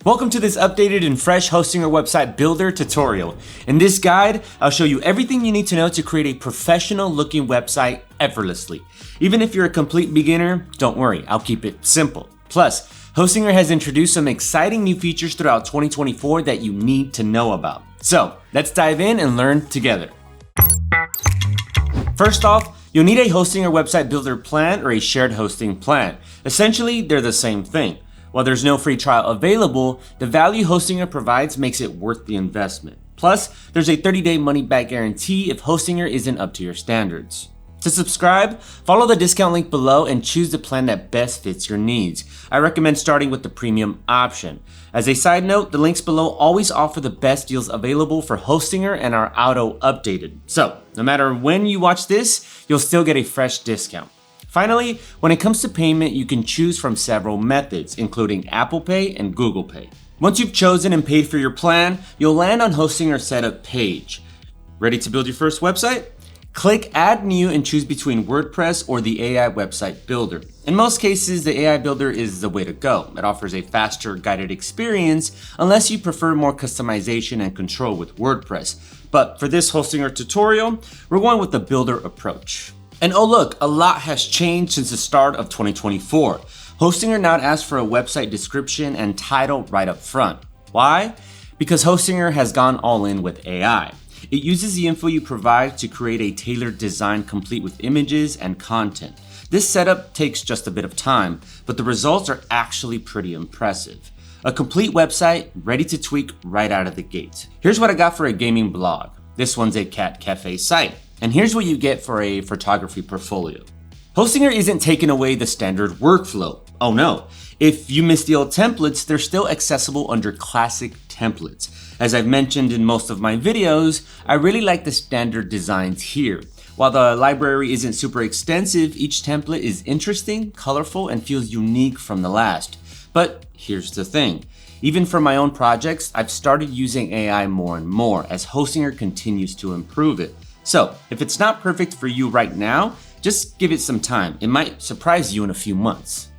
Welcome to this updated and fresh hosting or website builder tutorial. In this guide, I'll show you everything you need to know to create a professional looking website effortlessly. Even if you're a complete beginner, don't worry, I'll keep it simple. Plus, Hostinger has introduced some exciting new features throughout 2024 that you need to know about. So, let's dive in and learn together. First off, you'll need a hosting or website builder plan or a shared hosting plan. Essentially, they're the same thing. While there's no free trial available, the value Hostinger provides makes it worth the investment. Plus, there's a 30-day money-back guarantee if Hostinger isn't up to your standards. To subscribe, follow the discount link below and choose the plan that best fits your needs. I recommend starting with the premium option. As a side note, the links below always offer the best deals available for Hostinger and are auto-updated. So, no matter when you watch this, you'll still get a fresh discount. Finally, when it comes to payment, you can choose from several methods, including Apple Pay and Google Pay. Once you've chosen and paid for your plan, you'll land on Hostinger setup page. Ready to build your first website? Click Add New and choose between WordPress or the AI Website Builder. In most cases, the AI Builder is the way to go. It offers a faster guided experience unless you prefer more customization and control with WordPress. But for this Hostinger tutorial, we're going with the Builder approach. And oh look, a lot has changed since the start of 2024. Hostinger now asks for a website description and title right up front. Why? Because Hostinger has gone all in with AI. It uses the info you provide to create a tailored design complete with images and content. This setup takes just a bit of time, but the results are actually pretty impressive. A complete website ready to tweak right out of the gate. Here's what I got for a gaming blog. This one's a cat cafe site. And here's what you get for a photography portfolio. Hostinger isn't taking away the standard workflow. Oh no. If you miss the old templates, they're still accessible under classic templates. As I've mentioned in most of my videos, I really like the standard designs here. While the library isn't super extensive, each template is interesting, colorful, and feels unique from the last. But here's the thing. Even for my own projects, I've started using AI more and more as Hostinger continues to improve it. So, if it's not perfect for you right now, just give it some time. It might surprise you in a few months.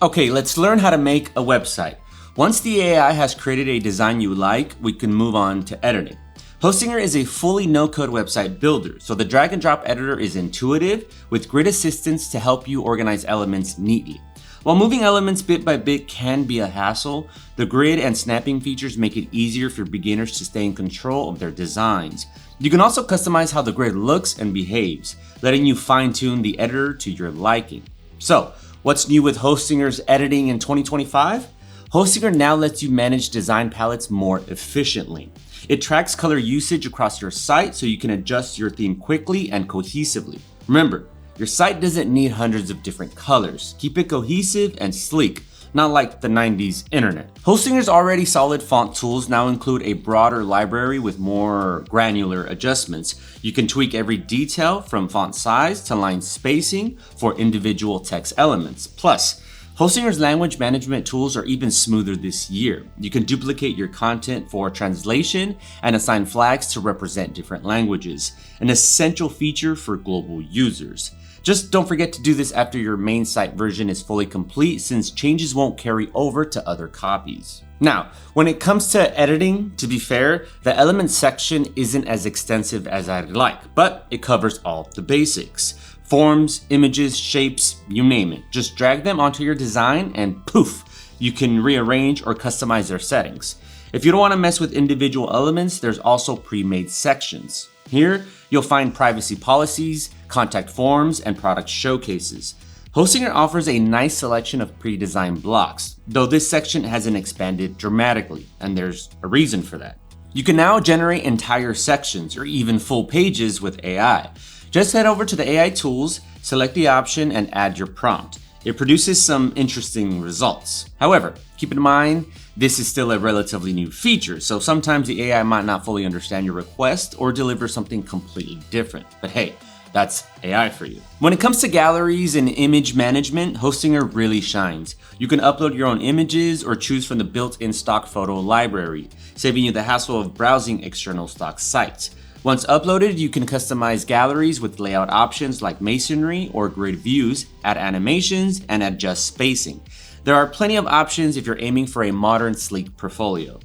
Okay, let's learn how to make a website. Once the AI has created a design you like, we can move on to editing. Hostinger is a fully no-code website builder, so the drag and drop editor is intuitive with grid assistance to help you organize elements neatly. While moving elements bit by bit can be a hassle, the grid and snapping features make it easier for beginners to stay in control of their designs. You can also customize how the grid looks and behaves, letting you fine-tune the editor to your liking. So, what's new with Hostinger's editing in 2025? Hostinger now lets you manage design palettes more efficiently. It tracks color usage across your site so you can adjust your theme quickly and cohesively. Remember, your site doesn't need hundreds of different colors. Keep it cohesive and sleek, not like the 90s internet. Hostinger's already solid font tools now include a broader library with more granular adjustments. You can tweak every detail from font size to line spacing for individual text elements. Plus, Hostinger's language management tools are even smoother this year. You can duplicate your content for translation and assign flags to represent different languages, an essential feature for global users. Just don't forget to do this after your main site version is fully complete, since changes won't carry over to other copies. Now, when it comes to editing, to be fair, the elements section isn't as extensive as I'd like, but it covers all the basics. Forms, images, shapes, you name it. Just drag them onto your design and poof, you can rearrange or customize their settings. If you don't want to mess with individual elements, there's also pre-made sections. Here, you'll find privacy policies, contact forms, and product showcases. Hostinger offers a nice selection of pre-designed blocks, though this section hasn't expanded dramatically, and there's a reason for that. You can now generate entire sections or even full pages with AI. Just head over to the AI tools, select the option, and add your prompt. It produces some interesting results. However, keep in mind, this is still a relatively new feature, so sometimes the AI might not fully understand your request or deliver something completely different. But hey, that's AI for you. When it comes to galleries and image management, Hostinger really shines. You can upload your own images or choose from the built-in stock photo library, saving you the hassle of browsing external stock sites. Once uploaded, you can customize galleries with layout options like masonry or grid views, add animations, and adjust spacing. There are plenty of options if you're aiming for a modern, sleek portfolio.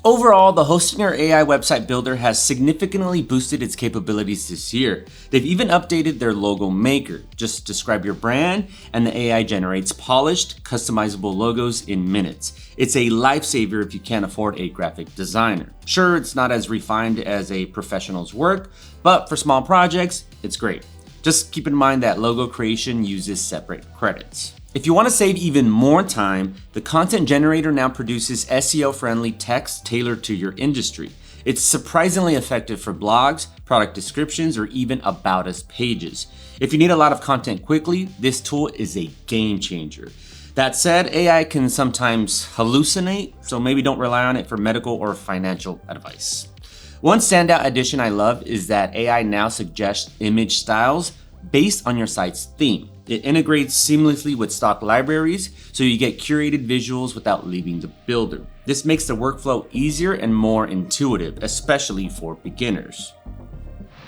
Overall, the Hostinger AI website builder has significantly boosted its capabilities this year. They've even updated their logo maker. Just describe your brand, and the AI generates polished, customizable logos in minutes. It's a lifesaver if you can't afford a graphic designer. Sure, it's not as refined as a professional's work, but for small projects, it's great. Just keep in mind that logo creation uses separate credits. If you want to save even more time, the content generator now produces SEO-friendly text tailored to your industry. It's surprisingly effective for blogs, product descriptions, or even about us pages. If you need a lot of content quickly, this tool is a game changer. That said, AI can sometimes hallucinate, so maybe don't rely on it for medical or financial advice. One standout addition I love is that AI now suggests image styles based on your site's theme. It integrates seamlessly with stock libraries, so you get curated visuals without leaving the builder. This makes the workflow easier and more intuitive, especially for beginners.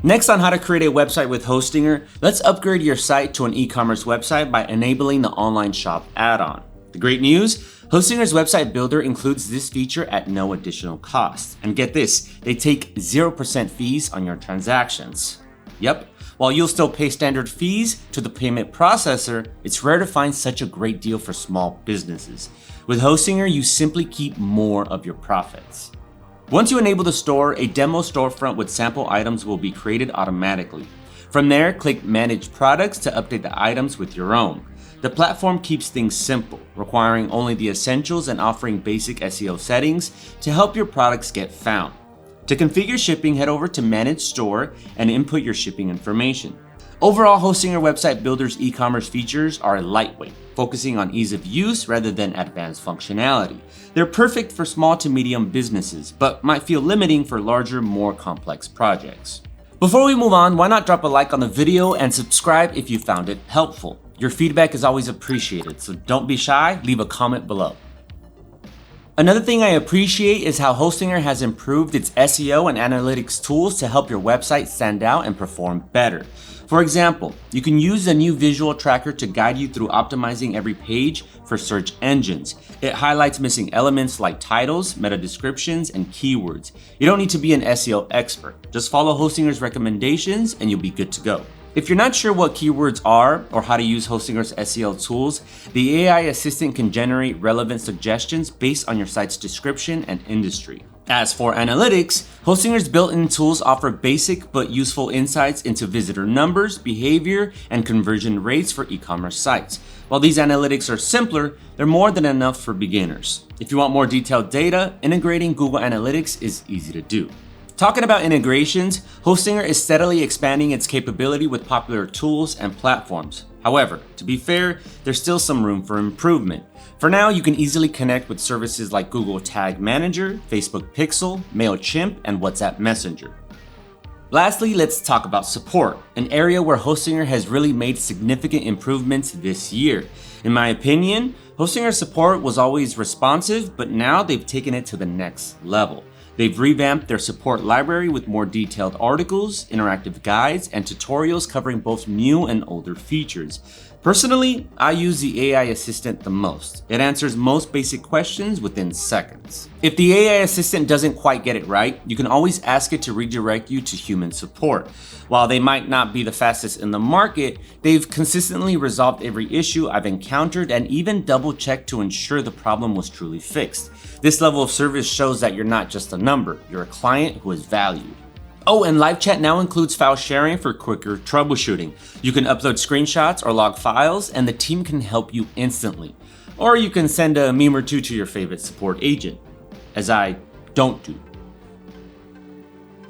Next on how to create a website with Hostinger, let's upgrade your site to an e-commerce website by enabling the online shop add-on. The great news, Hostinger's website builder includes this feature at no additional cost. And get this, they take 0% fees on your transactions. Yep. While you'll still pay standard fees to the payment processor, it's rare to find such a great deal for small businesses. With Hostinger, you simply keep more of your profits. Once you enable the store, a demo storefront with sample items will be created automatically. From there, click Manage Products to update the items with your own. The platform keeps things simple, requiring only the essentials and offering basic SEO settings to help your products get found. To configure shipping, head over to Manage Store and input your shipping information. Overall, Hostinger website builder's e-commerce features are lightweight, focusing on ease of use rather than advanced functionality. They're perfect for small to medium businesses, but might feel limiting for larger, more complex projects. Before we move on, why not drop a like on the video and subscribe if you found it helpful? Your feedback is always appreciated, so don't be shy, leave a comment below. Another thing I appreciate is how Hostinger has improved its SEO and analytics tools to help your website stand out and perform better. For example, you can use the new visual tracker to guide you through optimizing every page for search engines. It highlights missing elements like titles, meta descriptions, and keywords. You don't need to be an SEO expert. Just follow Hostinger's recommendations and you'll be good to go. If you're not sure what keywords are or how to use Hostinger's SEO tools, the AI assistant can generate relevant suggestions based on your site's description and industry. As for analytics, Hostinger's built-in tools offer basic but useful insights into visitor numbers, behavior, and conversion rates for e-commerce sites. While these analytics are simpler, they're more than enough for beginners. If you want more detailed data, integrating Google Analytics is easy to do. Talking about integrations, Hostinger is steadily expanding its capability with popular tools and platforms. However, to be fair, there's still some room for improvement. For now, you can easily connect with services like Google Tag Manager, Facebook Pixel, MailChimp, and WhatsApp Messenger. Lastly, let's talk about support, an area where Hostinger has really made significant improvements this year. In my opinion, Hostinger's support was always responsive, but now they've taken it to the next level. They've revamped their support library with more detailed articles, interactive guides, and tutorials covering both new and older features. Personally, I use the AI assistant the most. It answers most basic questions within seconds. If the AI assistant doesn't quite get it right, you can always ask it to redirect you to human support. While they might not be the fastest in the market, they've consistently resolved every issue I've encountered and even double-checked to ensure the problem was truly fixed. This level of service shows that you're not just a number, you're a client who is valued. Oh, and live chat now includes file sharing for quicker troubleshooting. You can upload screenshots or log files, and the team can help you instantly. Or you can send a meme or two to your favorite support agent, as I don't do.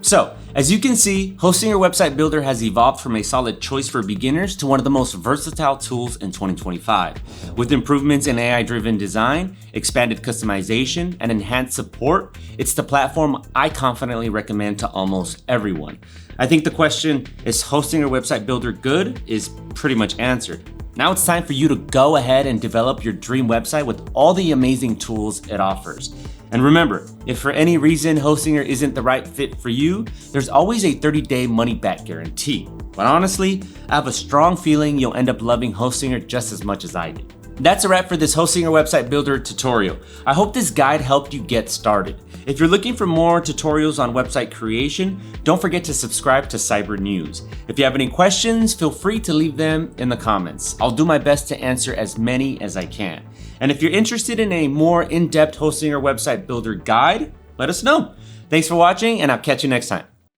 So, as you can see, Hostinger Website Builder has evolved from a solid choice for beginners to one of the most versatile tools in 2025. With improvements in AI-driven design, expanded customization, and enhanced support, it's the platform I confidently recommend to almost everyone. I think the question, is Hostinger Website Builder good, is pretty much answered. Now it's time for you to go ahead and develop your dream website with all the amazing tools it offers. And remember, if for any reason Hostinger isn't the right fit for you, there's always a 30-day money-back guarantee. But honestly, I have a strong feeling you'll end up loving Hostinger just as much as I did. That's a wrap for this hosting your website builder tutorial. I hope this guide helped you get started. If you're looking for more tutorials on website creation, don't forget to subscribe to Cyber News. If you have any questions, feel free to leave them in the comments. I'll do my best to answer as many as I can. And if you're interested in a more in-depth hosting your website builder guide, let us know. Thanks for watching, and I'll catch you next time.